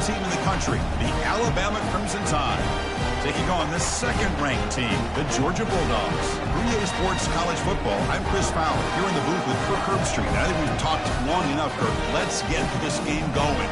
team in the country, the Alabama Crimson Tide, taking on the second-ranked team, the Georgia Bulldogs. 3A Sports College Football, I'm Chris Fowler, here in the booth with Kirk Herbstreit. I think we've talked long enough, Kirk. Let's get this game going.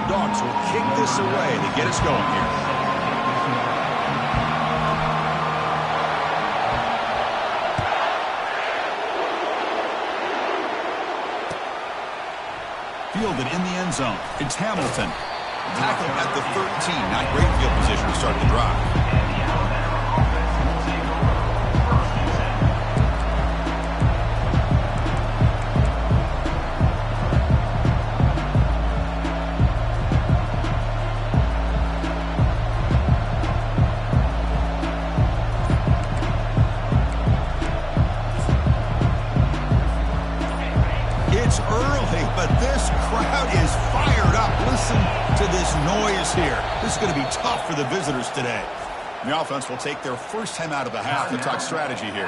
Dogs will kick this away to get us going here. Fielded in the end zone. It's Hamilton. Tackle at the 13. Not great field position to start the drive. It's early, but this crowd is fired up. Listen to this noise here. This is going to be tough for the visitors today. The offense will take their first time out of the half to talk strategy here.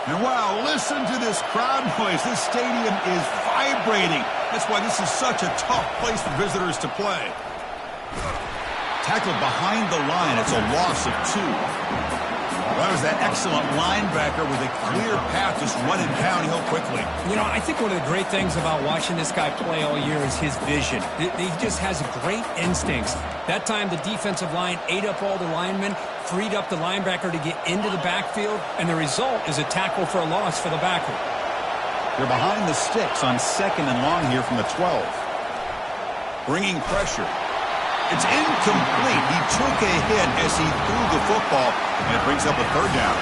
And wow, listen to this crowd noise. This stadium is vibrating. That's why this is such a tough place for visitors to play. Tackled behind the line. It's a loss of 2. That was that excellent linebacker with a clear path just running downhill quickly. You know, I think one of the great things about watching this guy play all year is his vision. He just has great instincts. That time the defensive line ate up all the linemen, freed up the linebacker to get into the backfield, and the result is a tackle for a loss for the backer. They're behind the sticks on 2nd and long here from the 12. Bringing pressure. It's incomplete. He took a hit as he threw the football, and it brings up a 3rd down.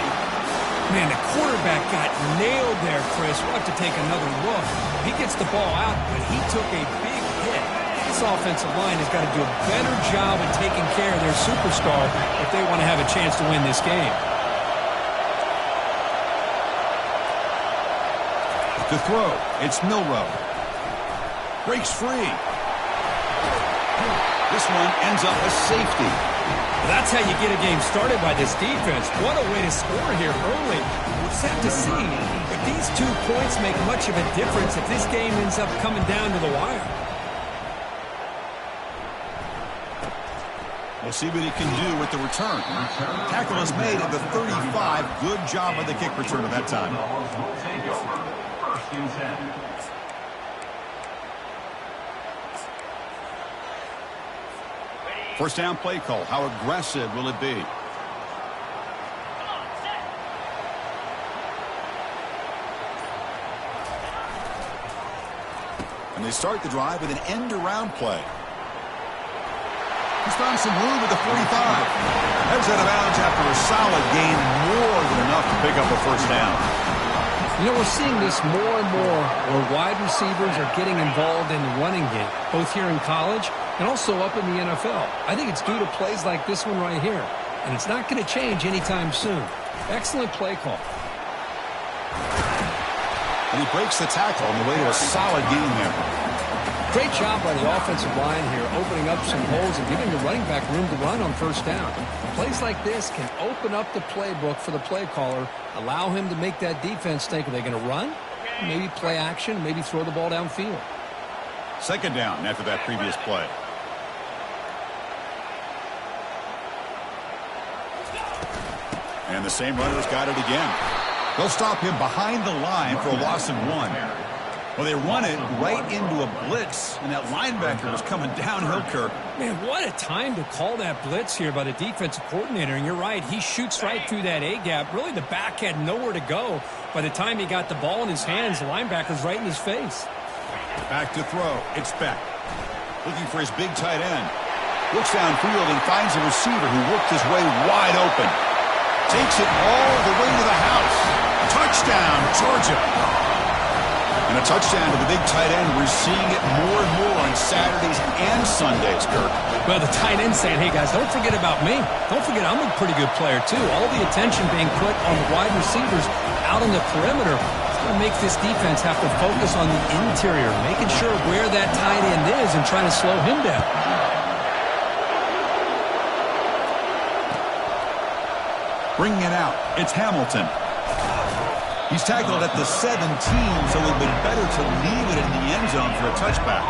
Man, the quarterback got nailed there, Chris. We'll have to take another look. He gets the ball out, but he took a big hit. This offensive line has got to do a better job of taking care of their superstar if they want to have a chance to win this game. To throw, it's Milrow. Breaks free. This one ends up a safety. Well, that's how you get a game started by this defense. What a way to score here early. We'll just have to see. But these 2 points make much of a difference if this game ends up coming down to the wire. We'll see what he can do with the return. Tackle is made at the 35. Good job on the kick return at that time. First down play call. How aggressive will it be? And they start the drive with an end-around play. He's found some room at the 45. Heads out of bounds after a solid gain, more than enough to pick up a first down. You know, we're seeing this more and more where wide receivers are getting involved in the running game, both here in college and also up in the NFL. I think it's due to plays like this one right here, and it's not going to change anytime soon. Excellent play call. And he breaks the tackle on the way to a solid gain there. Great job by the offensive line here, opening up some holes and giving the running back room to run on first down. Plays like this can open up the playbook for the play caller, allow him to make that defense think, are they going to run? Maybe play action, maybe throw the ball downfield. Second down after that previous play. And the same runner's got it again. They'll stop him behind the line for a loss of 1. Well, they run it right into a blitz, and that linebacker was coming downhill, Kirk. Man, what a time to call that blitz here by the defensive coordinator. And you're right, he shoots right through that A-gap. Really, the back had nowhere to go. By the time he got the ball in his hands, the linebacker's right in his face. Back to throw. It's Beck. Looking for his big tight end. Looks downfield and finds a receiver who worked his way wide open. Takes it all the way to the house. Touchdown, Georgia. And a touchdown to the big tight end. We're seeing it more and more on Saturdays and Sundays, Kirk. Well, the tight end saying, hey, guys, don't forget about me. Don't forget I'm a pretty good player, too. All the attention being put on the wide receivers out on the perimeter. It's going to make this defense have to focus on the interior, making sure where that tight end is and trying to slow him down. Bringing it out, it's Hamilton. He's tackled at the 17, so it would have been better to leave it in the end zone for a touchback.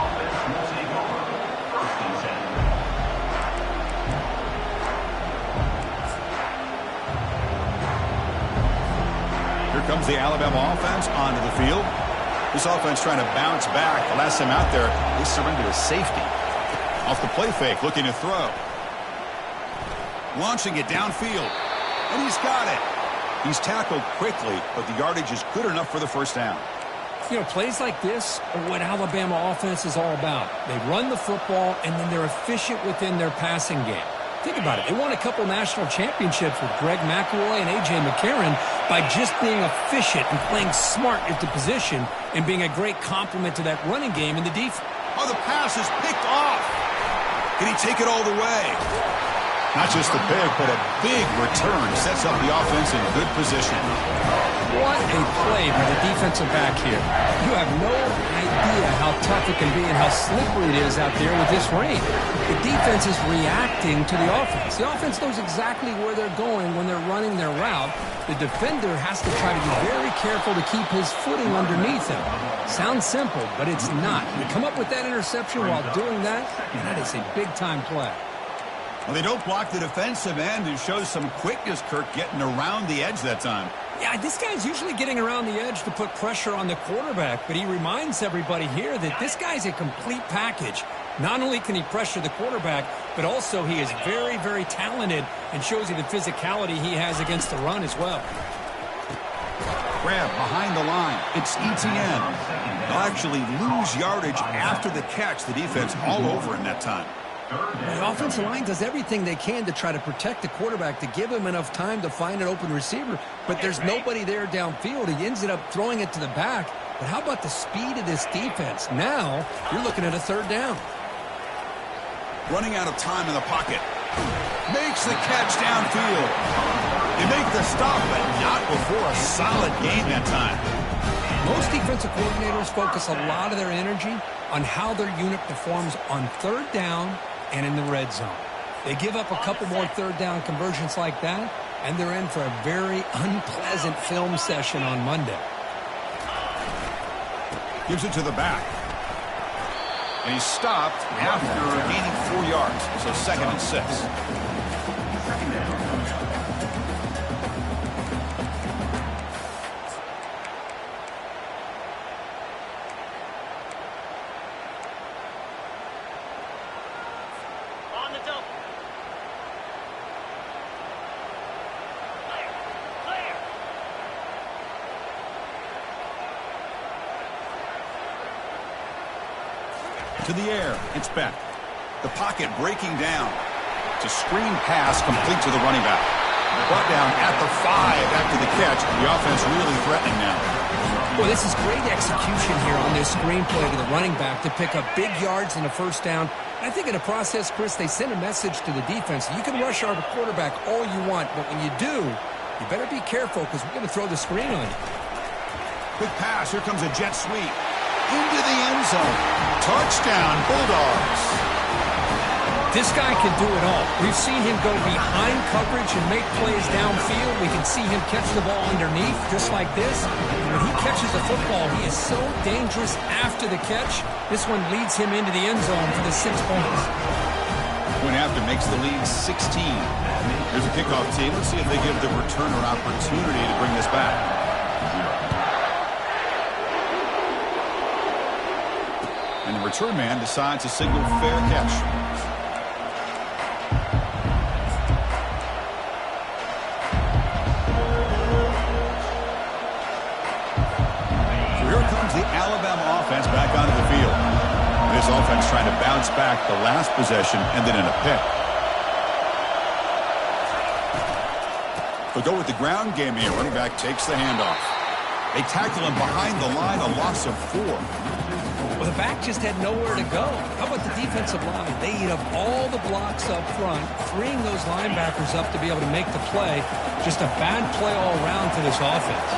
Here comes the Alabama offense onto the field. This offense trying to bounce back. The last time out there, they surrendered a safety. Off the play fake, looking to throw. Launching it downfield. And he's got it. He's tackled quickly, but the yardage is good enough for the first down. You know, plays like this are what Alabama offense is all about. They run the football, and then they're efficient within their passing game. Think about it. They won a couple national championships with Greg McElroy and A.J. McCarron by just being efficient and playing smart at the position and being a great complement to that running game in the defense. Oh, the pass is picked off. Can he take it all the way? Not just the pick, but a big return sets up the offense in good position. What a play by the defensive back here. You have no idea how tough it can be and how slippery it is out there with this rain. The defense is reacting to the offense. The offense knows exactly where they're going when they're running their route. The defender has to try to be very careful to keep his footing underneath him. Sounds simple, but it's not. You come up with that interception while doing that, and that is a big-time play. Well, they don't block the defensive end and shows some quickness, Kirk, getting around the edge that time. Yeah, this guy's usually getting around the edge to put pressure on the quarterback, but he reminds everybody here that this guy's a complete package. Not only can he pressure the quarterback, but also he is very, very talented and shows you the physicality he has against the run as well. Grab behind the line. It's ETN. They'll actually lose yardage after the catch. The defense all over in that time. The offensive line does everything they can to try to protect the quarterback, to give him enough time to find an open receiver, but there's nobody there downfield. He ends up throwing it to the back. But how about the speed of this defense? Now you're looking at a third down. Running out of time in the pocket. Makes the catch downfield. They make the stop, but not before a solid gain that time. Most defensive coordinators focus a lot of their energy on how their unit performs on third down and in the red zone. They give up a couple more third down conversions like that, and they're in for a very unpleasant film session on Monday. Gives it to the back. And he's stopped after gaining 4 yards, so 2nd and 6. To the air, it's Beck. The pocket breaking down. It's a screen pass complete to the running back. Brought down at the 5 after the catch. The offense really threatening now. Well, this is great execution here on this screen play to the running back to pick up big yards and a first down. I think in the process, Chris, they send a message to the defense. You can rush our quarterback all you want, but when you do, you better be careful because we're going to throw the screen on you. Quick pass. Here comes a jet sweep. Into the end zone. Touchdown, Bulldogs. This guy can do it all. We've seen him go behind coverage and make plays downfield. We can see him catch the ball underneath, just like this. And when he catches the football, he is so dangerous after the catch. This one leads him into the end zone for the 6 points. Point after makes the lead 16. Here's a kickoff team. Let's see if they give the returner opportunity to bring this back. And the return man decides to signal fair catch. So here comes the Alabama offense back onto the field. This offense trying to bounce back the last possession, ended in a pick. They'll go with the ground game here. Running back takes the handoff. They tackle him behind the line, a loss of 4. Well, the back just had nowhere to go. How about the defensive line? They eat up all the blocks up front, freeing those linebackers up to be able to make the play. Just a bad play all around for this offense.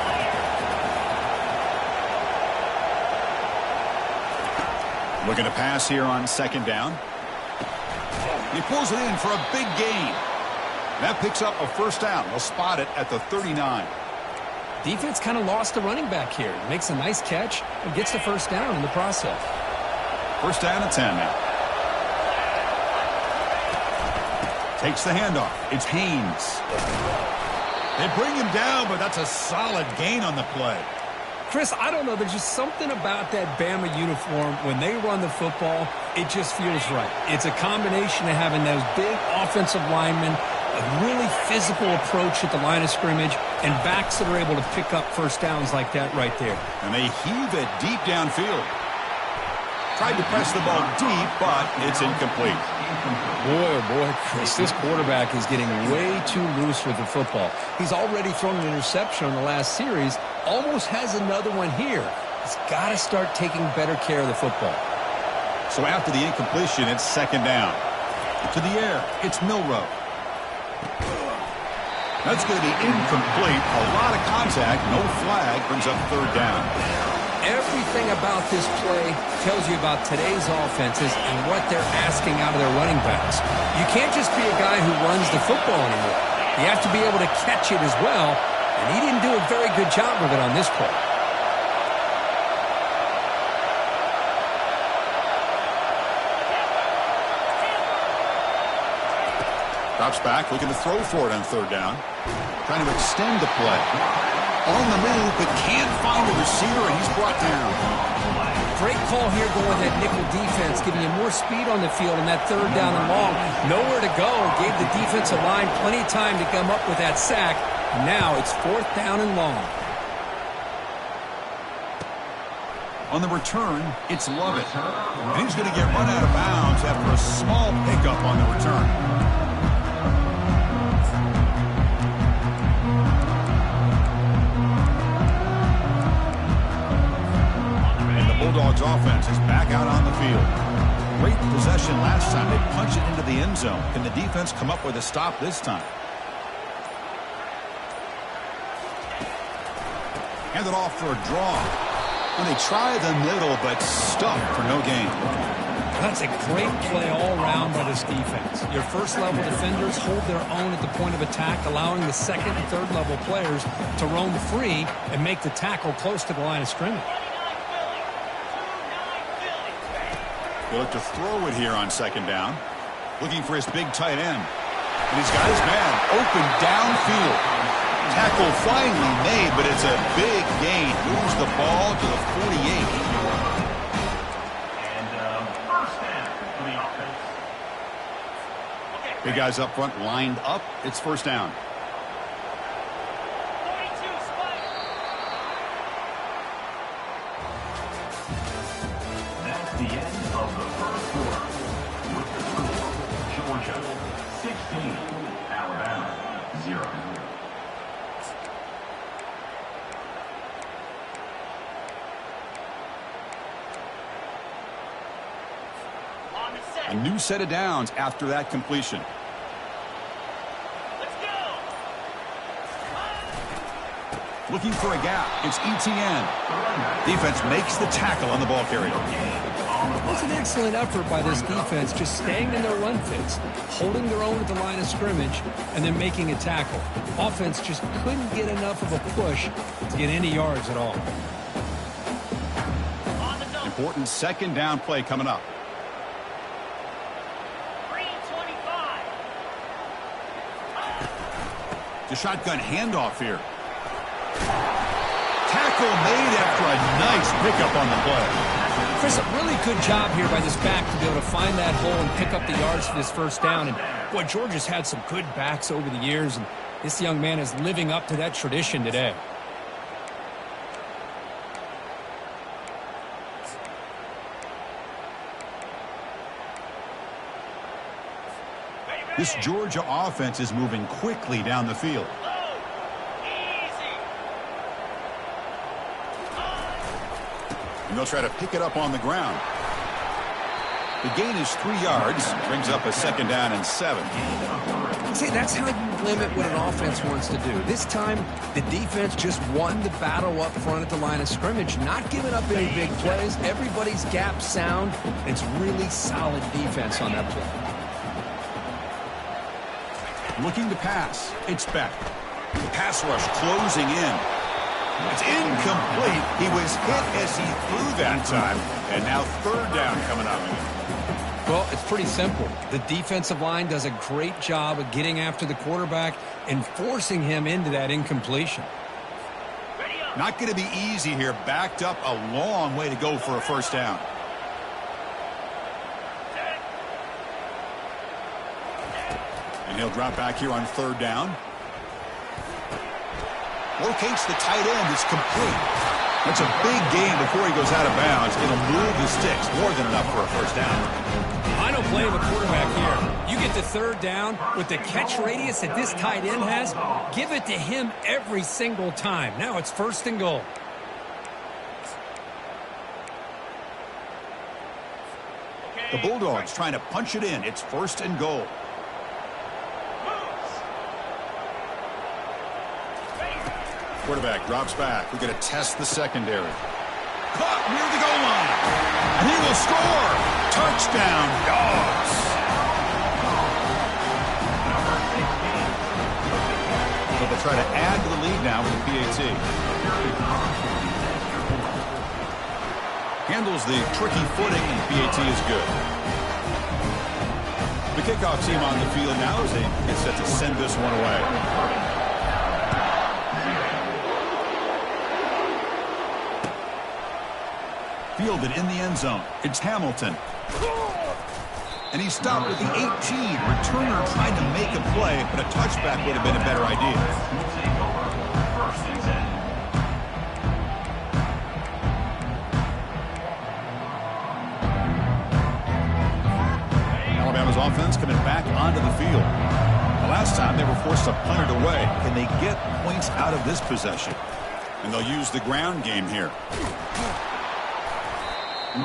Looking to pass here on 2nd down. He pulls it in for a big gain. That picks up a 1st down. They'll spot it at the 39. Defense kind of lost the running back here. Makes a nice catch and gets the 1st down in the process. 1st down and 10 now. Takes the handoff. It's Haynes. They bring him down, but that's a solid gain on the play. Chris, I don't know. There's just something about that Bama uniform. When they run the football, it just feels right. It's a combination of having those big offensive linemen, a really physical approach at the line of scrimmage, and backs that are able to pick up 1st downs like that right there. And they heave it deep downfield. Tried to press the ball deep, but it's incomplete. Boy, oh boy, Chris, this quarterback is getting way too loose with the football. He's already thrown an interception on the last series, almost has another one here. He's got to start taking better care of the football. So after the incompletion, it's 2nd down. To the air, it's Milroe. That's going to be incomplete. A lot of contact, no flag, brings up 3rd down. Everything about this play tells you about today's offenses and what they're asking out of their running backs. You can't just be a guy who runs the football anymore. You have to be able to catch it as well, and he didn't do a very good job of it on this play. Drops back, looking to throw for it on 3rd down. Trying to extend the play. On the move, but can't find a receiver, and he's brought down. Great call here going that nickel defense, giving you more speed on the field in that 3rd down and long. Nowhere to go. Gave the defensive line plenty of time to come up with that sack. And now it's 4th down and long. On the return, it's Lovett. And he's going to get run out of bounds after a small pickup on the return. Bulldogs offense is back out on the field. Great possession last time. They punch it into the end zone. Can the defense come up with a stop this time? Hand it off for a draw. And they try the middle, but stuffed for no gain. That's a great play all around by this defense. Your 1st-level defenders hold their own at the point of attack, allowing the 2nd and 3rd-level players to roam free and make the tackle close to the line of scrimmage. They look to throw it here on 2nd down. Looking for his big tight end. And he's got his man open downfield. Tackle finally made, but it's a big gain. Moves the ball to the 48. And 1st down for the offense. Big guys up front lined up. It's 1st down. That's the end of the 1st quarter. With the score, Georgia 16, Alabama 0. A new set of downs after that completion. Let's go. Looking for a gap. It's ETN. Defense makes the tackle on the ball carrier. It's an excellent effort by this defense, just staying in their run fits, holding their own at the line of scrimmage, and then making a tackle. Offense just couldn't get enough of a push to get any yards at all. Important 2nd down play coming up. The shotgun handoff here. Tackle made after a nice pickup on the play. Chris, a really good job here by this back to be able to find that hole and pick up the yards for this 1st down. And boy, Georgia's had some good backs over the years, and this young man is living up to that tradition today. This Georgia offense is moving quickly down the field. And they'll try to pick it up on the ground. The gain is 3 yards, brings up a 2nd down and 7. See, that's how you limit what an offense wants to do. This time, the defense just won the battle up front at the line of scrimmage, not giving up any big plays. Everybody's gap sound. It's really solid defense on that play. Looking to pass. It's Beck. The pass rush closing in. It's incomplete. He was hit as he threw that time. And now 3rd down coming up. Well, it's pretty simple. The defensive line does a great job of getting after the quarterback and forcing him into that incompletion. Not going to be easy here. Backed up a long way to go for a 1st down. And he'll drop back here on 3rd down. Locates the tight end. It's complete. That's a big gain before he goes out of bounds. It'll move the sticks more than enough for a 1st down. I don't blame the quarterback here. You get the 3rd down with the catch radius that this tight end has. Give it to him every single time. Now it's 1st and goal. The Bulldogs trying to punch it in. It's 1st and goal. Quarterback drops back. We're going to test the secondary. Caught near the goal line. And he will score. Touchdown, Dogs. So they'll try to add to the lead now with the PAT. Handles the tricky footing, and PAT is good. The kickoff team on the field now as they get set to send this one away. Fielded in the end zone. It's Hamilton. And he stopped with the 18. Returner tried to make a play, but a touchback would have been a better idea. Alabama's offense coming back onto the field. The last time they were forced to punt it away. Can they get points out of this possession? And they'll use the ground game here.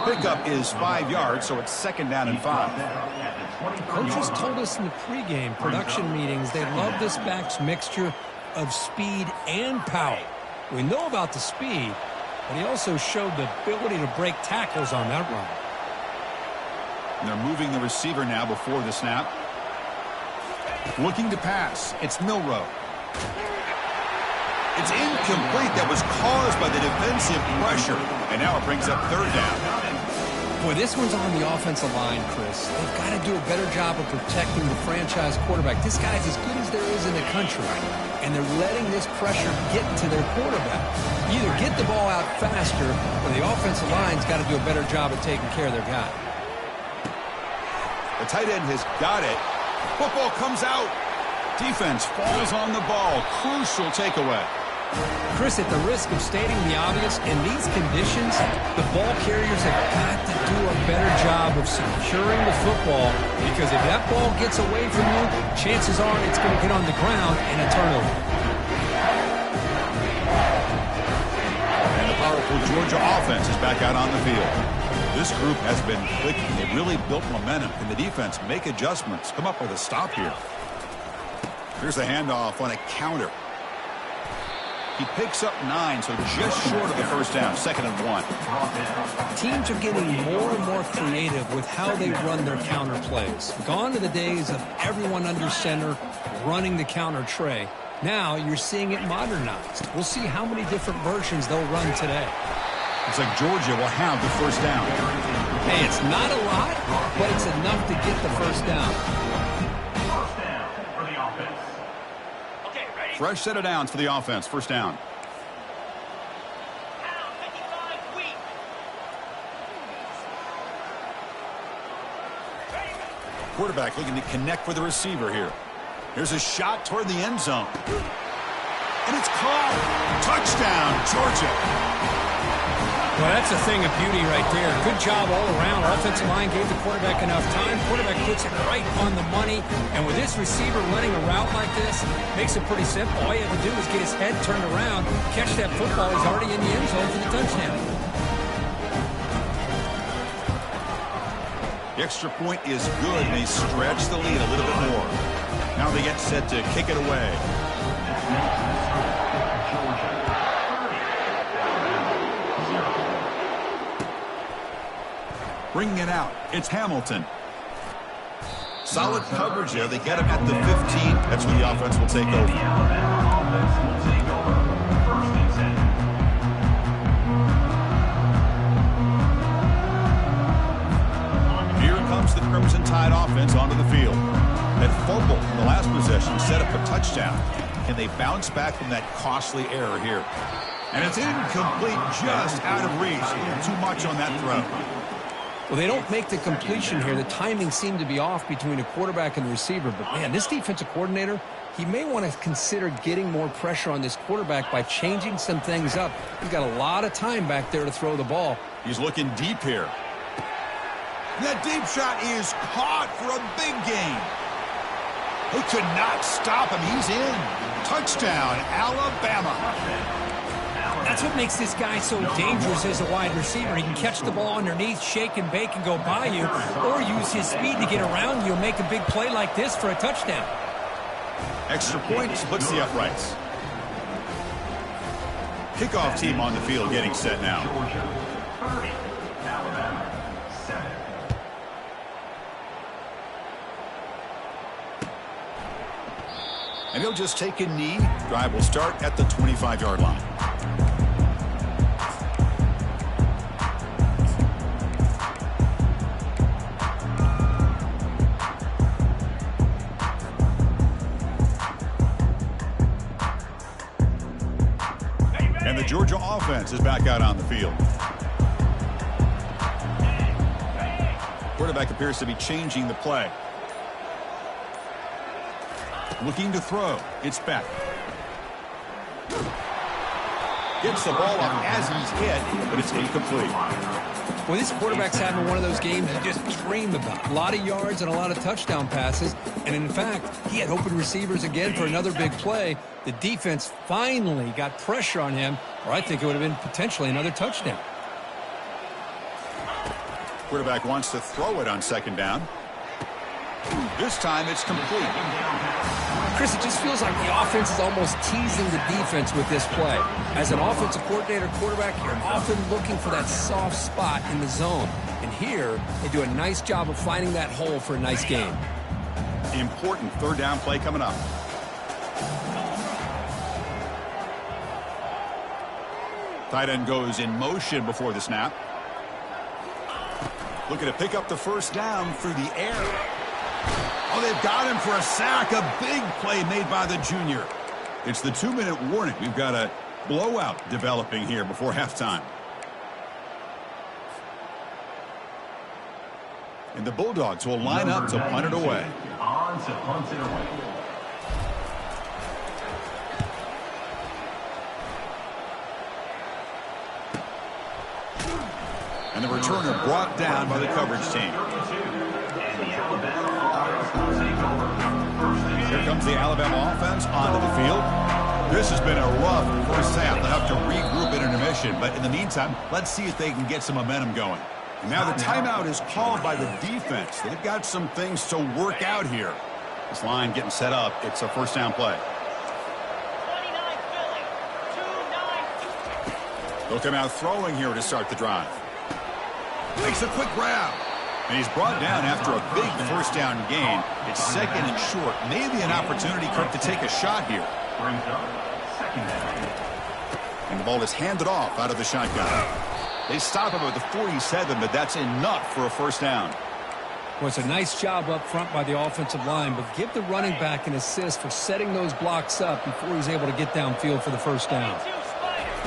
Pickup is 5 yards, so it's 2nd down and 5. Coaches told us in the pregame production meetings they love this back's mixture of speed and power. We know about the speed, but he also showed the ability to break tackles on that run. And they're moving the receiver now before the snap. Looking to pass. It's Milroe. It's incomplete. That was caused by the defensive pressure. And now it brings up 3rd down. Boy, this one's on the offensive line, Chris. They've got to do a better job of protecting the franchise quarterback. This guy's as good as there is in the country. And they're letting this pressure get to their quarterback. Either get the ball out faster, or the offensive line's got to do a better job of taking care of their guy. The tight end has got it. Football comes out. Defense falls on the ball. Crucial takeaway. Chris, at the risk of stating the obvious, in these conditions, the ball carriers have got to do a better job of securing the football, because if that ball gets away from you, chances are it's going to get on the ground and a turnover. And the powerful Georgia offense is back out on the field. This group has been clicking. They really built momentum. Can the defense make adjustments? Come up with a stop here. Here's the handoff on a counter. He picks up 9, so just short of the 1st down. 2nd and 1. Teams are getting more and more creative with how they run their counter plays. Gone are the days of everyone under center running the counter tray. Now you're seeing it modernized. We'll see how many different versions they'll run today. It's like Georgia will have the 1st down. Hey, it's not a lot, but it's enough to get the 1st down. Fresh set of downs for the offense. 1st down. Quarterback looking to connect with the receiver here. Here's a shot toward the end zone. And it's caught. Touchdown, Georgia. Well, that's a thing of beauty right there. Good job all around. Offensive line gave the quarterback enough time. Quarterback puts it right on the money. And with this receiver running a route like this, makes it pretty simple. All you have to do is get his head turned around, catch that football. He's already in the end zone for the touchdown. The extra point is good, and they stretch the lead a little bit more. Now they get set to kick it away. Bringing it out, it's Hamilton. Solid coverage there. They get him at the 15. That's when the offense will take over. Here comes the Crimson Tide offense onto the field. That fumble in the last possession set up a touchdown. Can they bounce back from that costly error here? And it's incomplete, just out of reach. Too much on that throw. Well, they don't make the completion here. The timing seemed to be off between a quarterback and the receiver. But, man, this defensive coordinator, he may want to consider getting more pressure on this quarterback by changing some things up. He's got a lot of time back there to throw the ball. He's looking deep here. That deep shot is caught for a big gain. They could not stop him. He's in. Touchdown, Alabama. That's what makes this guy so dangerous as a wide receiver. He can catch the ball underneath, shake and bake, and go by you, or use his speed to get around you and make a big play like this for a touchdown. Extra point splits the uprights. Kickoff team on the field getting set now. Georgia 30, Alabama 7. And he'll just take a knee. Drive will start at the 25-yard line. And the Georgia offense is back out on the field. Quarterback appears to be changing the play. Looking to throw. It's Beck. Gets the ball up as he's hit, but it's incomplete. Well, this quarterback's having one of those games you just dream about. A lot of yards and a lot of touchdown passes. And, in fact, he had open receivers again for another big play. The defense finally got pressure on him, or I think it would have been potentially another touchdown. Quarterback wants to throw it on second down. This time it's complete. Chris, it just feels like the offense is almost teasing the defense with this play. As an offensive coordinator quarterback, you're often looking for that soft spot in the zone. And here, they do a nice job of finding that hole for a nice game. Important third down play coming up. Tight end goes in motion before the snap. Looking to pick up the first down through the air. Oh, they've got him for a sack. A big play made by the junior. It's the 2-minute warning. We've got a blowout developing here before halftime. And the Bulldogs will line up to punt it away. On to punt it away. And the returner brought down by the coverage team. Here comes the Alabama offense onto the field. This has been a rough first half. They'll have to regroup in intermission. But in the meantime, let's see if they can get some momentum going. And now the timeout is called by the defense. They've got some things to work out here. This line getting set up. It's a first down play. They'll come out throwing here to start the drive. Makes a quick grab. And he's brought down after a big first down gain. It's second and short. Maybe an opportunity, Kirk, to take a shot here. And the ball is handed off out of the shotgun. They stop him at the 47, but that's enough for a first down. Well, it's a nice job up front by the offensive line, but give the running back an assist for setting those blocks up before he's able to get downfield for the first down.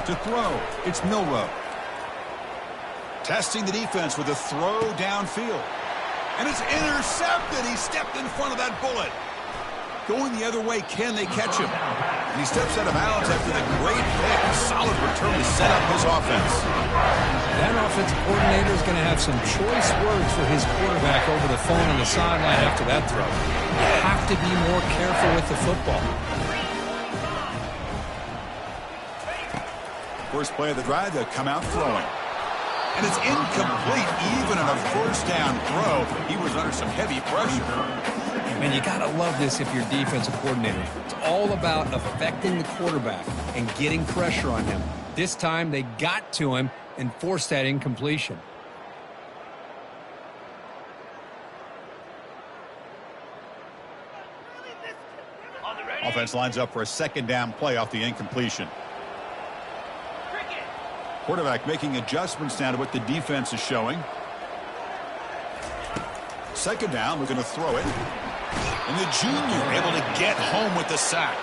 To throw, it's Milrow. Testing the defense with a throw downfield. And it's intercepted. He stepped in front of that bullet. Going the other way, can they catch him? And he steps out of bounds after the great pick. A solid return to set up his offense. That offensive coordinator is going to have some choice words for his quarterback over the phone on the sideline after that throw. You have to be more careful with the football. First play of the drive, they'll come out throwing. And it's incomplete even on a first down throw. He was under some heavy pressure. And you got to love this if you're a defensive coordinator. It's all about affecting the quarterback and getting pressure on him. This time they got to him and forced that incompletion. Offense lines up for a second down play off the incompletion. Quarterback making adjustments now to what the defense is showing. Second down, we're going to throw it. And the junior able to get home with the sack.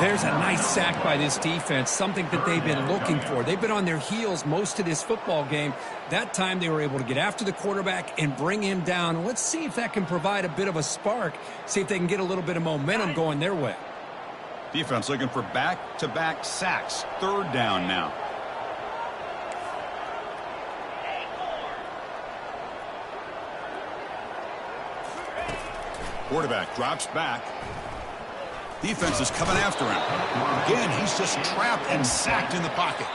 There's a nice sack by this defense, something that they've been looking for. They've been on their heels most of this football game. That time they were able to get after the quarterback and bring him down. Let's see if that can provide a bit of a spark, see if they can get a little bit of momentum going their way. Defense looking for back-to-back sacks. Third down now. Quarterback drops back. Defense is coming after him. Again, he's just trapped and sacked in the pocket.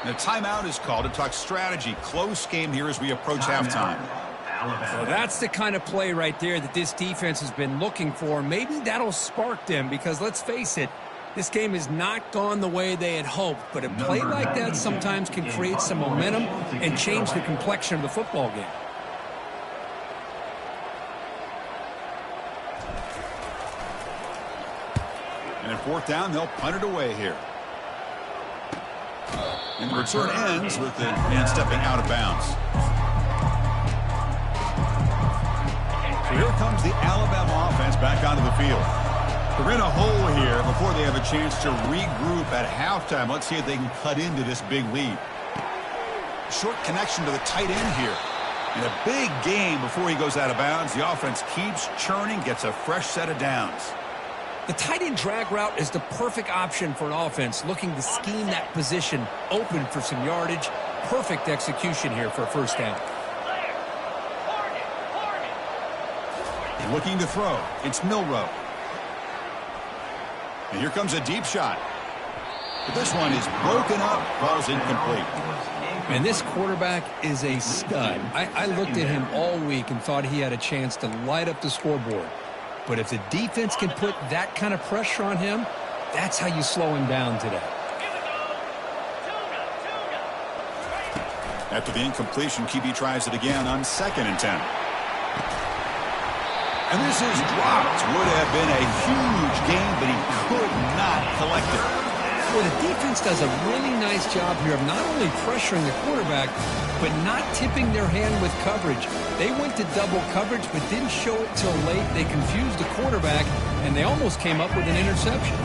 And a timeout is called to talk strategy. Close game here as we approach halftime. Well, that's the kind of play right there that this defense has been looking for. Maybe that'll spark them because, let's face it, this game has not gone the way they had hoped. But a play like that sometimes can create some momentum and change the complexion of the football game. And at fourth down, they'll punt it away here. And the return ends with the man stepping out of bounds. So here comes the Alabama offense back onto the field. They're in a hole here before they have a chance to regroup at halftime. Let's see if they can cut into this big lead. Short connection to the tight end here. And a big game before he goes out of bounds. The offense keeps churning, gets a fresh set of downs. The tight end drag route is the perfect option for an offense looking to scheme that position open for some yardage. Perfect execution here for a first down. Looking to throw. It's Milroe. And here comes a deep shot. But this one is broken up, falls incomplete. And this quarterback is a stud. I looked at him all week and thought he had a chance to light up the scoreboard. But if the defense can put that kind of pressure on him, that's how you slow him down today. After the incompletion, QB tries it again on 2nd and 10. And this is dropped. Would have been a huge game, but he could not collect it. Well, the defense does a really nice job here of not only pressuring the quarterback, but not tipping their hand with coverage. They went to double coverage, but didn't show it till late. They confused the quarterback, and they almost came up with an interception.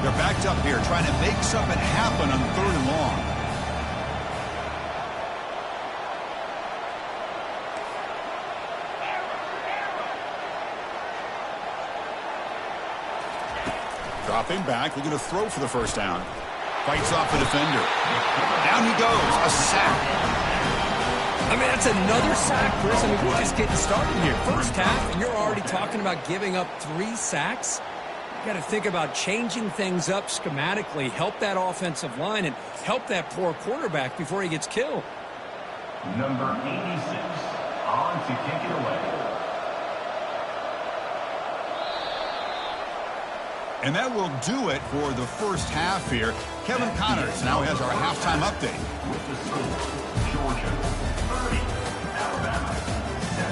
They're backed up here, trying to make something happen on 3rd and long. Dropping back, looking to throw for the first down. Fights off the defender. Down he goes, a sack. I mean, that's another sack, Chris. I mean, we're just getting started here. First half, and you're already talking about giving up 3 sacks. You got to think about changing things up schematically, help that offensive line, and help that poor quarterback before he gets killed. Number 86 on to kick it away. And that will do it for the first half here. Kevin Connors now has our halftime update. With the score, Georgia 30, Alabama 7.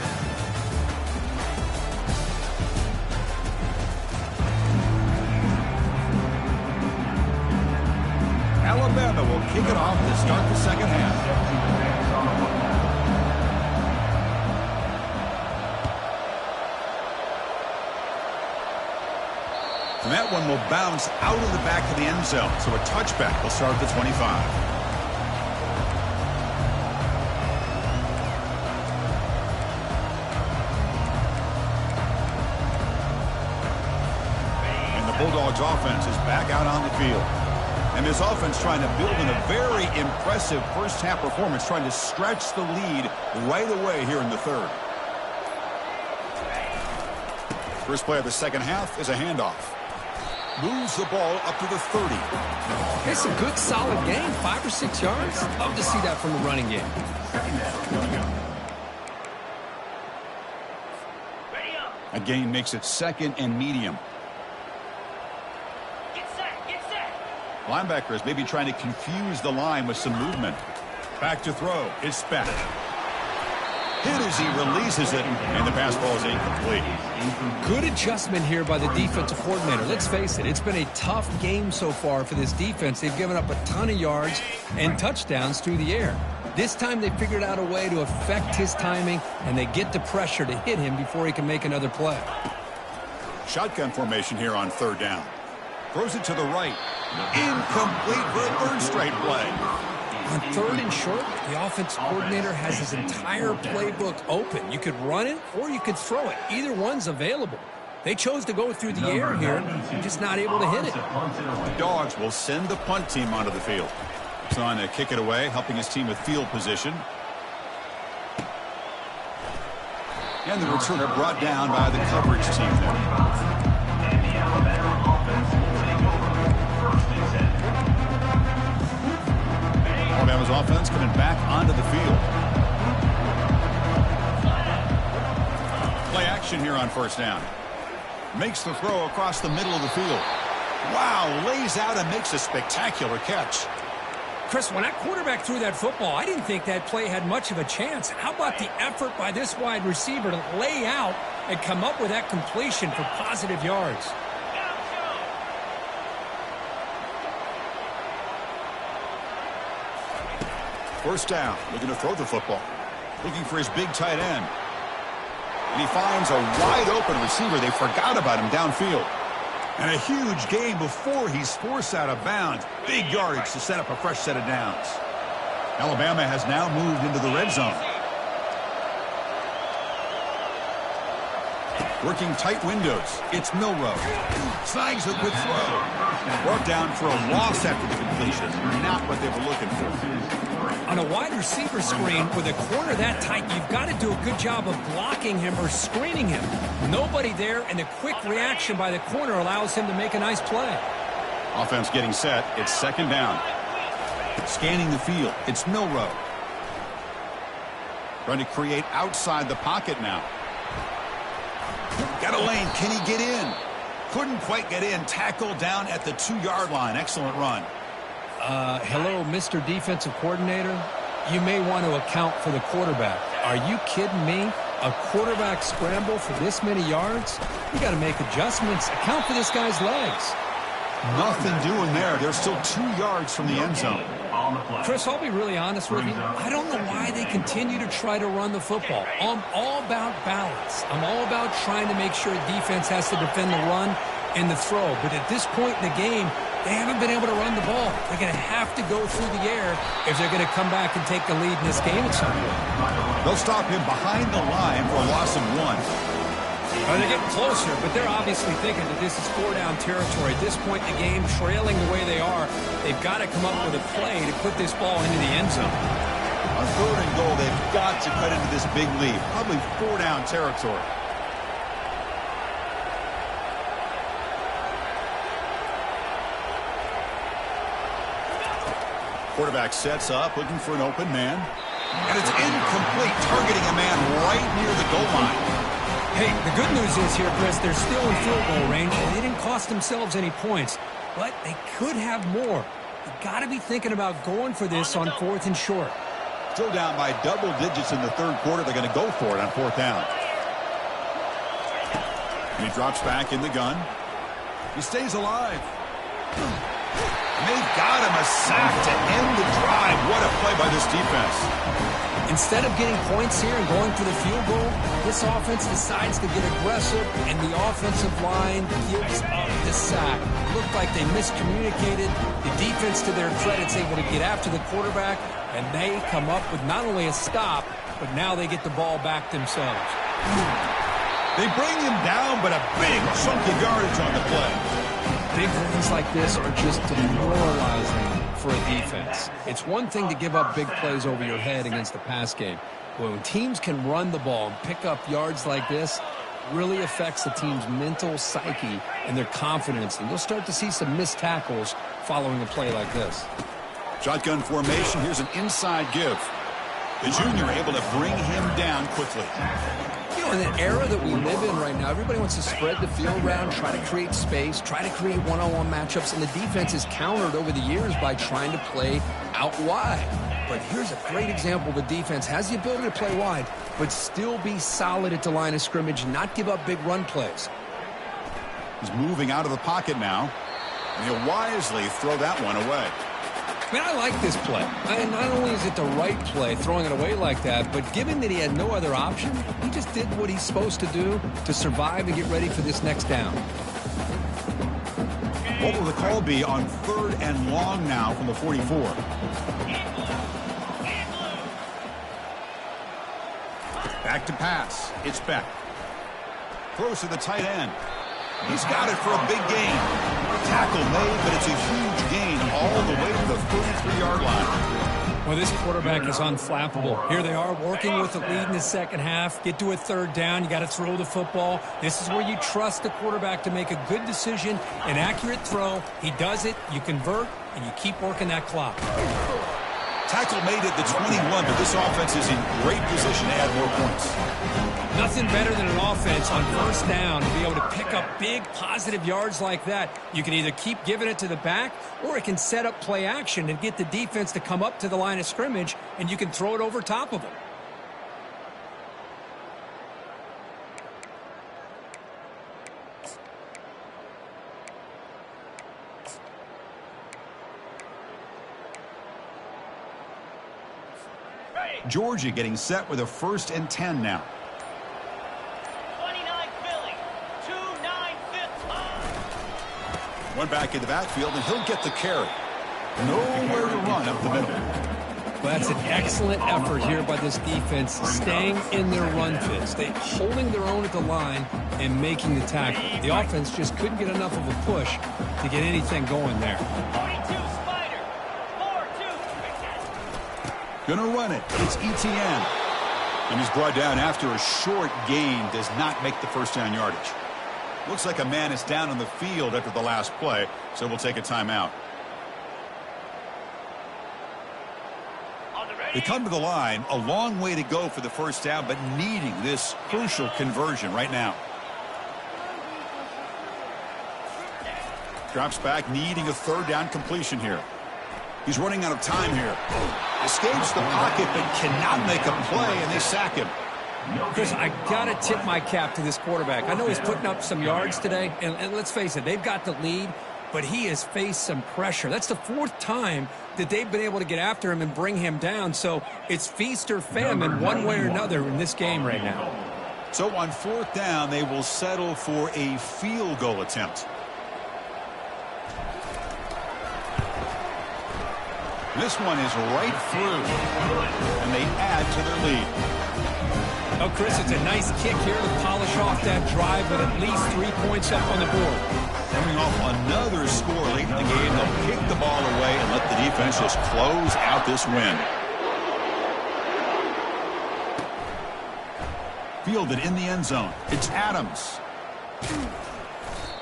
Alabama will kick it off to start the second half. And that one will bounce out of the back of the end zone. So a touchback will start at the 25. And the Bulldogs offense is back out on the field. And this offense trying to build in a very impressive first half performance, trying to stretch the lead right away here in the 3rd. First play of the second half is a handoff. Moves the ball up to the 30. It's a good, solid game. 5 or 6 yards. Love to see that from the running game. A gain makes it 2nd and medium. Get set. Linebackers maybe trying to confuse the line with some movement. Back to throw. It's back. Hit as he releases it, and the pass ball is incomplete. Good adjustment here by the defensive coordinator. Let's face it, it's been a tough game so far for this defense. They've given up a ton of yards and touchdowns through the air. This time they figured out a way to affect his timing, and they get the pressure to hit him before he can make another play. Shotgun formation here on 3rd down. Throws it to the right. Incomplete for a 3rd straight play. On 3rd and short, the offense coordinator has his entire playbook open. You could run it or you could throw it. Either one's available. They chose to go through the air here, just not able to hit it. The Dogs will send the punt team onto the field. He's on to kick it away, helping his team with field position. And the returner brought down by the coverage team there. Alabama's offense coming back onto the field. Play action here on 1st down. Makes the throw across the middle of the field. Wow, lays out and makes a spectacular catch. Chris, when that quarterback threw that football, I didn't think that play had much of a chance. How about the effort by this wide receiver to lay out and come up with that completion for positive yards? First down, looking to throw the football. Looking for his big tight end. And he finds a wide-open receiver. They forgot about him downfield. And a huge gain before he's forced out of bounds. Big yardage to set up a fresh set of downs. Alabama has now moved into the red zone. Working tight windows. It's Milroe. Snags a good throw. Brought down for a loss after the completion. Not what they were looking for. On a wide receiver screen with a corner that tight, you've got to do a good job of blocking him or screening him. Nobody there, and the quick reaction by the corner allows him to make a nice play. Offense getting set. It's 2nd down. Scanning the field. It's Milroe. Trying to create outside the pocket now. Got a lane. Can he get in? Couldn't quite get in. Tackled down at the 2-yard line. Excellent run. Hello, Mr. Defensive Coordinator. You may want to account for the quarterback. Are you kidding me? A quarterback scramble for this many yards? You got to make adjustments. Account for this guy's legs. Nothing doing there. They're still 2 yards from the end zone. Chris, I'll be really honest with you. I don't know why they continue to try to run the football. I'm all about balance. I'm all about trying to make sure defense has to defend the run and the throw. But at this point in the game, they haven't been able to run the ball. They're going to have to go through the air if they're going to come back and take the lead in this game at some point. They'll stop him behind the line for a loss of 1. They're getting closer, but they're obviously thinking that this is 4-down territory. At this point in the game, trailing the way they are, they've got to come up with a play to put this ball into the end zone. On 3rd and goal, they've got to cut into this big lead. Probably 4-down territory. Quarterback sets up, looking for an open man. And it's incomplete, targeting a man right near the goal line. Hey, the good news is here, Chris, they're still in field goal range, and they didn't cost themselves any points. But they could have more. You've got to be thinking about going for this on 4th and short. Still down by double digits in the 3rd quarter. They're going to go for it on 4th down. And he drops back in the gun. He stays alive. And they've got him a sack to end the drive. What a play by this defense. Instead of getting points here and going for the field goal, this offense decides to get aggressive, and the offensive line gives up the sack. Looked like they miscommunicated. The defense, to their credit, is able to get after the quarterback, and they come up with not only a stop, but now they get the ball back themselves. They bring him down, but a big chunk of yardage on the play. Big runs like this are just demoralizing for a defense. It's one thing to give up big plays over your head against the pass game. But when teams can run the ball and pick up yards like this, really affects the team's mental psyche and their confidence. And you'll start to see some missed tackles following a play like this. Shotgun formation. Here's an inside give. The junior able to bring him down quickly. You know, in the era that we live in right now, everybody wants to spread the field around, try to create space, try to create one-on-one matchups, and the defense is countered over the years by trying to play out wide. But here's a great example. The defense has the ability to play wide, but still be solid at the line of scrimmage, not give up big run plays. He's moving out of the pocket now, and he'll wisely throw that one away. I mean, I like this play. And not only is it the right play, throwing it away like that, but given that he had no other option, he just did what he's supposed to do to survive and get ready for this next down. What will the call be on 3rd and long now from the 44? Back to pass. It's Beck. Throws to the tight end. He's got it for a big gain. Tackle made, but it's a huge gain all the way to the 33-yard line. Well, this quarterback is unflappable. Here they are working with the lead in the second half. Get to a 3rd down. You got to throw the football. This is where you trust the quarterback to make a good decision, an accurate throw. He does it. You convert, and you keep working that clock. Tackle made at the 21, but this offense is in great position to add more points. Nothing better than an offense on 1st down to be able to pick up big positive yards like that. You can either keep giving it to the back, or it can set up play action and get the defense to come up to the line of scrimmage, and you can throw it over top of them. Georgia getting set with a 1st and 10 now. 29 Philly, 2-9 fifth time. One back in the backfield, and he'll get the carry. Nowhere to run up the middle. Well, that's an excellent effort here by this defense, staying in their run fits. They holding their own at the line and making the tackle. The offense just couldn't get enough of a push to get anything going there. 42 Spider, 4-2. Gonna run it. It's ETN. And he's brought down after a short gain. Does not make the 1st down yardage. Looks like a man is down on the field after the last play, so we'll take a timeout. They come to the line, a long way to go for the 1st down, but needing this crucial conversion right now. Drops back, needing a 3rd down completion here. He's running out of time here. Escapes the pocket, but cannot make a play, and they sack him. Chris, I got to tip my cap to this quarterback. I know he's putting up some yards today, and let's face it, they've got the lead, but he has faced some pressure. That's the 4th time that they've been able to get after him and bring him down, so it's feast or famine one way or another in this game right now. So on 4th down, they will settle for a field goal attempt. This one is right through, and they add to their lead. Oh, Chris, it's a nice kick here to polish off that drive with at least 3 points up on the board. Coming off another score late in the game, they'll kick the ball away and let the defense just close out this win. Fielded in the end zone. It's Adams.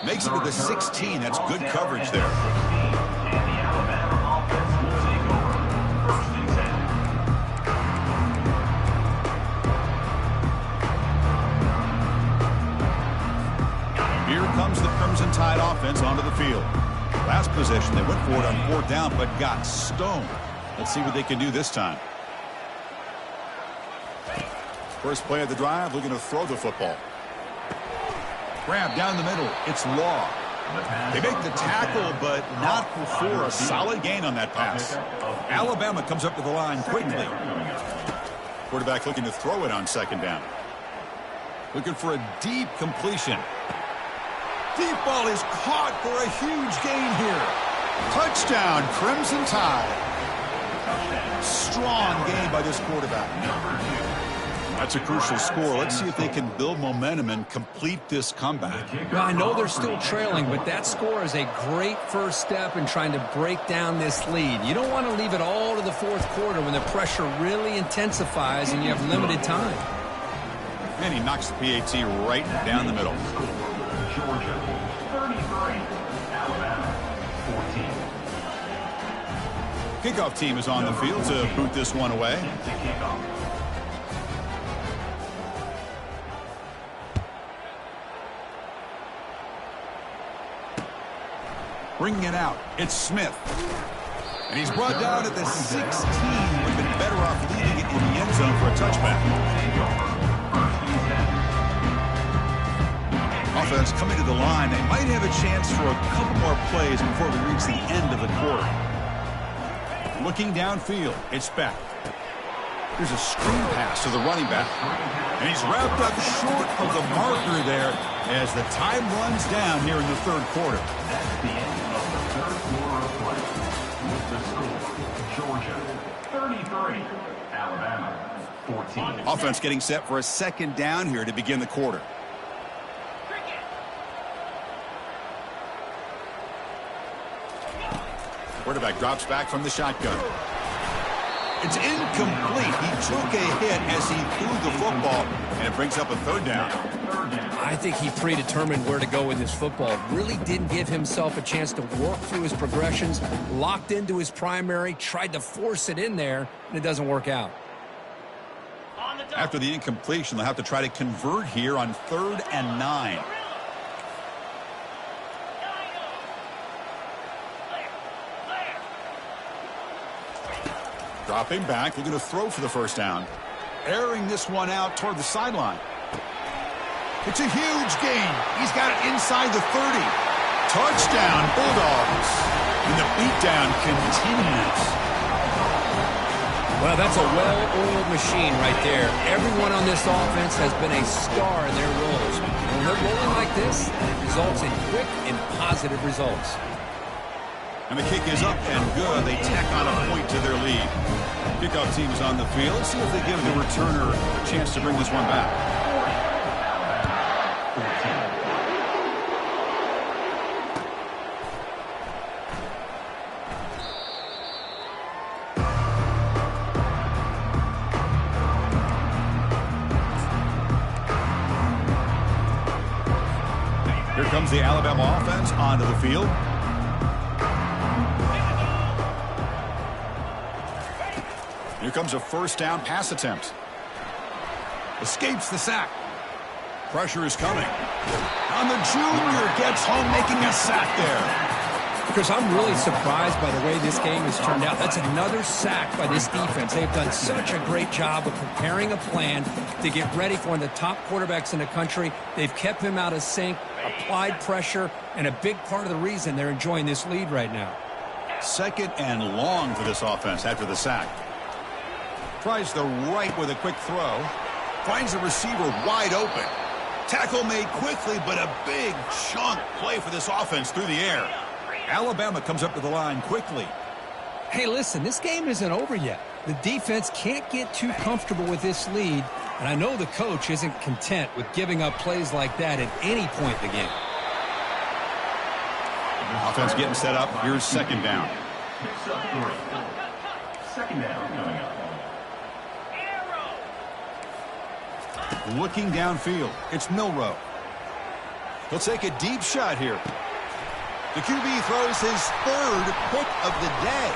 Makes it to the 16. That's good coverage there. Here comes the Crimson Tide offense onto the field. Last possession, they went for it on 4th down, but got stoned. Let's see what they can do this time. First play of the drive, looking to throw the football. Grab down the middle. It's Law. They make the tackle, but not before a solid gain on that pass. Alabama comes up to the line quickly. Quarterback looking to throw it on 2nd down. Looking for a deep completion. Deep ball is caught for a huge gain here. Touchdown, Crimson Tide. Strong game by this quarterback. That's a crucial score. Let's see if they can build momentum and complete this comeback. Well, I know they're still trailing, but that score is a great first step in trying to break down this lead. You don't want to leave it all to the 4th quarter when the pressure really intensifies and you have limited time. And he knocks the PAT right down the middle. Georgia 33, Alabama 14. Kickoff team is on the field to boot this one away. To kick off. Bringing it out, it's Smith. And he's brought down at the 16. Would have been better off leaving it in the end zone for a touchback. Offense coming to the line. They might have a chance for a couple more plays before we reach the end of the quarter. Looking downfield, it's back. Here's a screen pass to the running back. And he's wrapped up short of the marker there as the time runs down here in the third quarter. That's the end of the third quarter of play. With the score, Georgia 33, Alabama 14. Offense getting set for a second down here to begin the quarter. Quarterback drops back from the shotgun. It's incomplete. He took a hit as he threw the football, and it brings up a third down. I think he predetermined where to go with his football. Really didn't give himself a chance to work through his progressions, locked into his primary, tried to force it in there, and it doesn't work out. After the incompletion, they'll have to try to convert here on 3rd and 9. Dropping back, looking to throw for the first down. Airing this one out toward the sideline. It's a huge gain. He's got it inside the 30. Touchdown, Bulldogs. And the beatdown continues. Well, that's a well-oiled machine right there. Everyone on this offense has been a star in their roles. When they're rolling like this, it results in quick and positive results. And the kick is up and good. They tack on a point to their lead. Kickoff team is on the field. Let's see if they give the returner a chance to bring this one back. Here comes the Alabama offense onto the field. Here comes a first down pass attempt. Escapes the sack. Pressure is coming. And the junior gets home making a sack there. Because I'm really surprised by the way this game has turned out. That's another sack by this defense. They've done such a great job of preparing a plan to get ready for one of the top quarterbacks in the country. They've kept him out of sync, applied pressure, and a big part of the reason they're enjoying this lead right now. 2nd and long for this offense after the sack. Tries the right with a quick throw. Finds the receiver wide open. Tackle made quickly, but a big chunk play for this offense through the air. Alabama comes up to the line quickly. Hey, listen, this game isn't over yet. The defense can't get too comfortable with this lead, and I know the coach isn't content with giving up plays like that at any point in the game. Offense getting set up. Here's 2nd down. Picks up 3. 2nd down coming up. Looking downfield, it's Milrow. He'll take a deep shot here. The QB throws his 3rd pick of the day.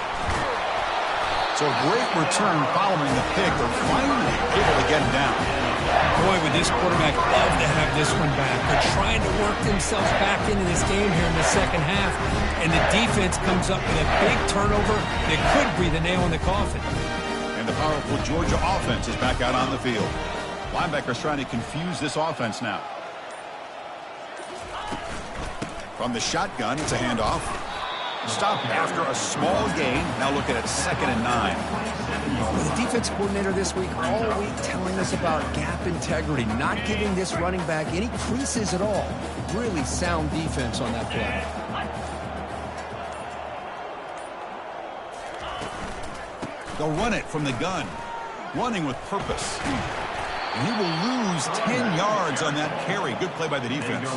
So a great return following the pick. They're finally able to get him down. Boy, would this quarterback love to have this one back. They're trying to work themselves back into this game here in the second half, and the defense comes up with a big turnover that could be the nail in the coffin. And the powerful Georgia offense is back out on the field. Linebackers trying to confuse this offense now. From the shotgun, it's a handoff. Stop after a small gain. Now looking at 2nd and 9. Well, the defense coordinator this week all week telling us about gap integrity, not giving this running back any creases at all. Really sound defense on that play. They'll run it from the gun. Running with purpose. And he will lose 10 yards on that carry. Good play by the defense.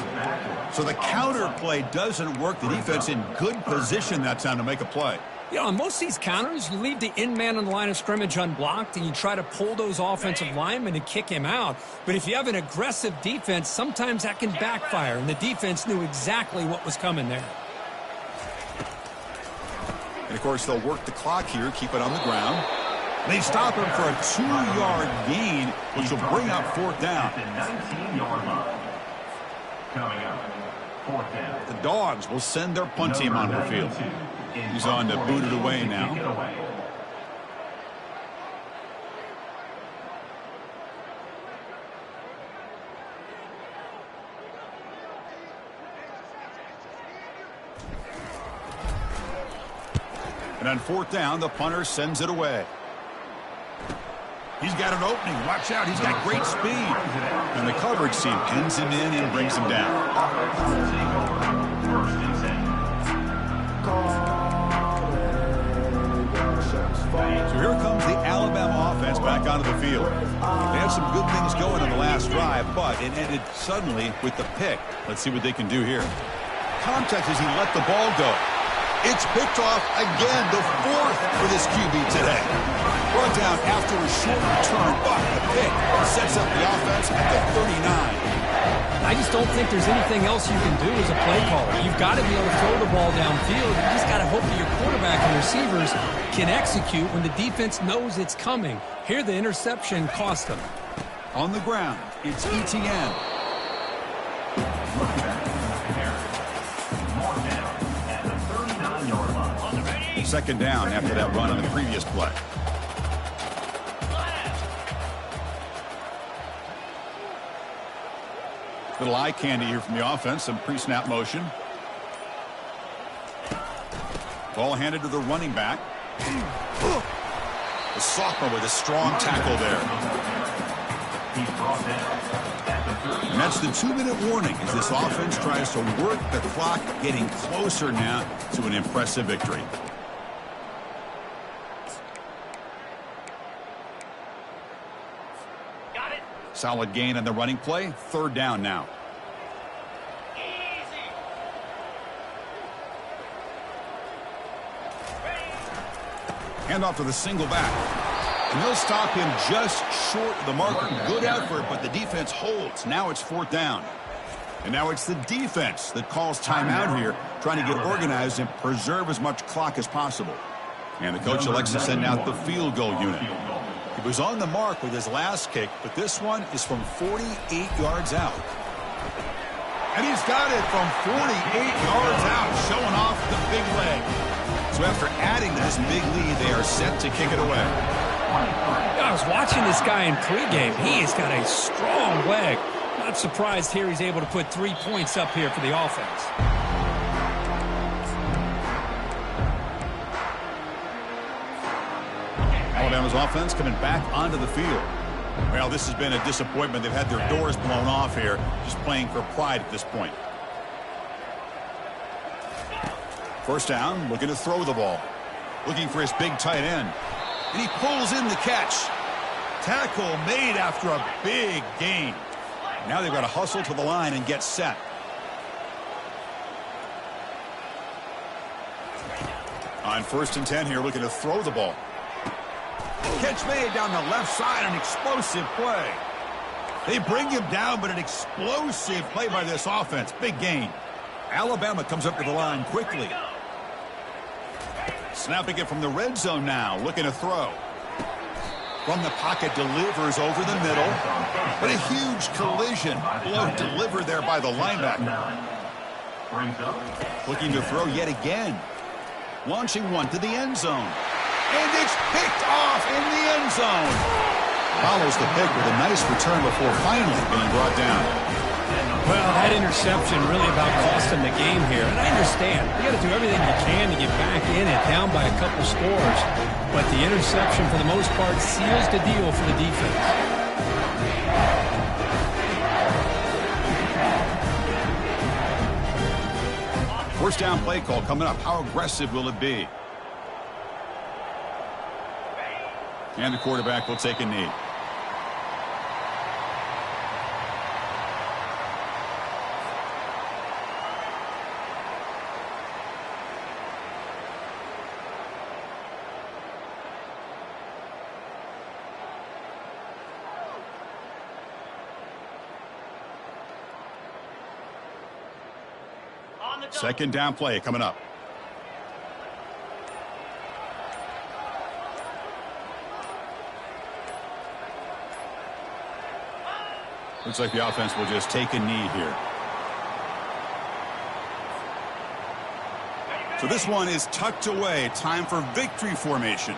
So the counter play doesn't work. The defense in good position that time to make a play. You know, on most of these counters, you leave the in man on the line of scrimmage unblocked, and you try to pull those offensive linemen and kick him out. But if you have an aggressive defense, sometimes that can backfire, and the defense knew exactly what was coming there. And, of course, they'll work the clock here, keep it on the ground. They stop him for a 2-yard gain, which will bring up 4th down. The 19-yard line. Coming up, 4th down. The Dogs will send their punt team onto the field. He's on to boot it away now. And on 4th down, the punter sends it away. He's got an opening. Watch out. He's got great speed. And the coverage team pins him in and brings him down. First and 10. So here comes the Alabama offense back onto the field. They had some good things going on the last drive, but it ended suddenly with the pick. Let's see what they can do here. Context as he let the ball go. It's picked off again, the 4th for this QB today. Brought down after a short return, but the pick sets up the offense at the 39. I just don't think there's anything else you can do as a play caller. You've got to be able to throw the ball downfield. You just got to hope that your quarterback and receivers can execute when the defense knows it's coming. Here, the interception cost them. On the ground, it's ETN. Second down after that run on the previous play. Little eye candy here from the offense. Some pre-snap motion. Ball handed to the running back. The sophomore with a strong tackle there. And that's the 2-minute warning as this offense tries to work the clock, getting closer now to an impressive victory. Solid gain on the running play. 3rd down now. Hand off to the single back. And they'll stop him just short of the marker. Good effort, but the defense holds. Now it's 4th down. And now it's the defense that calls timeout here, trying to get organized and preserve as much clock as possible. And the coach elects to send out the field goal unit. He was on the mark with his last kick, but this one is from 48 yards out. And he's got it from 48 yards out, showing off the big leg. So after adding to this big lead, they are set to kick it away. I was watching this guy in pregame. He has got a strong leg. Not surprised here he's able to put 3 points up here for the offense. Alabama's offense coming back onto the field. Well, this has been a disappointment. They've had their doors blown off here, just playing for pride at this point. First down, looking to throw the ball. Looking for his big tight end. And he pulls in the catch. Tackle made after a big gain. Now they've got to hustle to the line and get set. On 1st and 10 here, looking to throw the ball. Catch made down the left side, an explosive play. They bring him down, but an explosive play by this offense. Big gain. Alabama comes up to the line quickly. Snapping it from the red zone now, looking to throw. From the pocket, delivers over the middle. But a huge collision. Blow delivered there by the linebacker. Looking to throw yet again. Launching one to the end zone. And it's picked off in the end zone. Follows the pick with a nice return before finally being brought down. Well, that interception really about cost him the game here. And I understand. You got to do everything you can to get back in it, down by a couple scores. But the interception, for the most part, seals the deal for the defense. First down play call coming up. How aggressive will it be? And the quarterback will take a knee. On the double. Second down play coming up. Looks like the offense will just take a knee here. So this one is tucked away. Time for victory formation.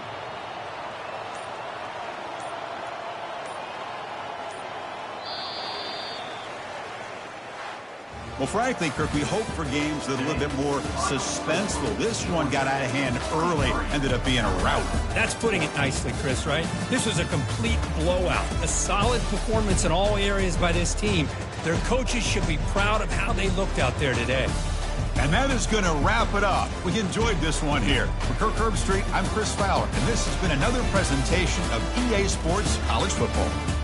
Well, frankly, Kirk, we hope for games that are a little bit more suspenseful. This one got out of hand early, ended up being a rout. That's putting it nicely, Chris, right? This was a complete blowout. A solid performance in all areas by this team. Their coaches should be proud of how they looked out there today. And that is going to wrap it up. We enjoyed this one here. For Kirk Herbstreit, I'm Chris Fowler, and this has been another presentation of EA Sports College Football.